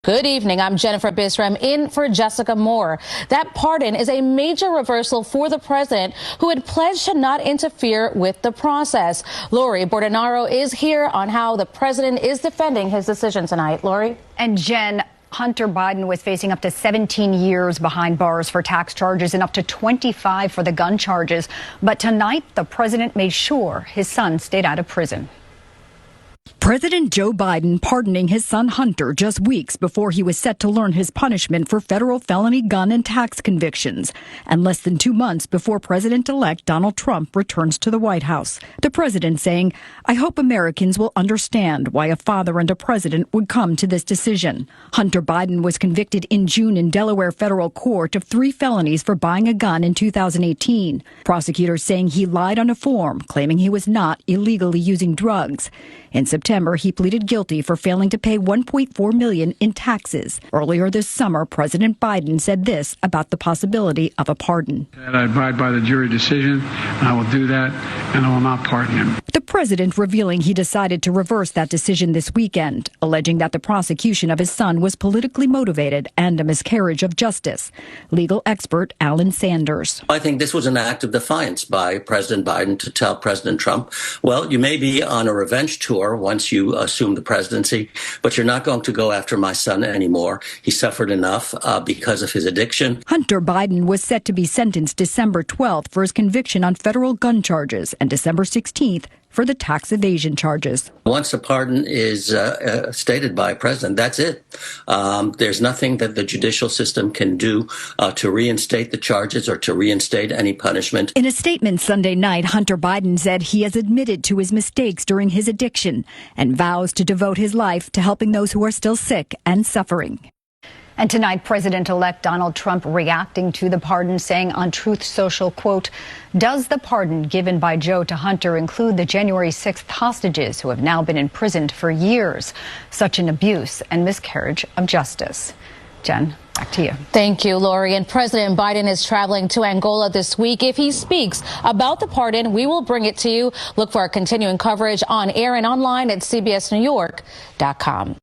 Good evening. I'm Jennifer Bisram in for Jessica Moore. That pardon is a major reversal for the president, who had pledged to not interfere with the process. Lori Bordenaro is here on how the president is defending his decision tonight. Lori? And Jen, Hunter Biden was facing up to 17 years behind bars for tax charges and up to 25 for the gun charges. But tonight, the president made sure his son stayed out of prison. President Joe Biden pardoning his son Hunter just weeks before he was set to learn his punishment for federal felony gun and tax convictions, and less than 2 months before President-elect Donald Trump returns to the White House. The president saying, "I hope Americans will understand why a father and a president would come to this decision." Hunter Biden was convicted in June in Delaware federal court of 3 felonies for buying a gun in 2018. Prosecutors saying he lied on a form, claiming he was not illegally using drugs. In September, he pleaded guilty for failing to pay $1.4 million in taxes. Earlier this summer, President Biden said this about the possibility of a pardon. I abide by the jury decision, and I will do that, and I will not pardon him. The president revealing he decided to reverse that decision this weekend, alleging that the prosecution of his son was politically motivated and a miscarriage of justice. Legal expert Alan Sanders. I think this was an act of defiance by President Biden to tell President Trump, well, you may be on a revenge tour once you assume the presidency, but you're not going to go after my son anymore. He suffered enough because of his addiction. Hunter Biden was set to be sentenced December 12th for his conviction on federal gun charges and December 16th for the tax evasion charges. Once a pardon is stated by a president, that's it. There's nothing that the judicial system can do to reinstate the charges or to reinstate any punishment. In a statement Sunday night, Hunter Biden said he has admitted to his mistakes during his addiction and vows to devote his life to helping those who are still sick and suffering. And tonight, President-elect Donald Trump reacting to the pardon, saying on Truth Social, quote, "Does the pardon given by Joe to Hunter include the January 6th hostages who have now been imprisoned for years? Such an abuse and miscarriage of justice." Jen, back to you. Thank you, Lori. And President Biden is traveling to Angola this week. If he speaks about the pardon, we will bring it to you. Look for our continuing coverage on air and online at cbsnewyork.com.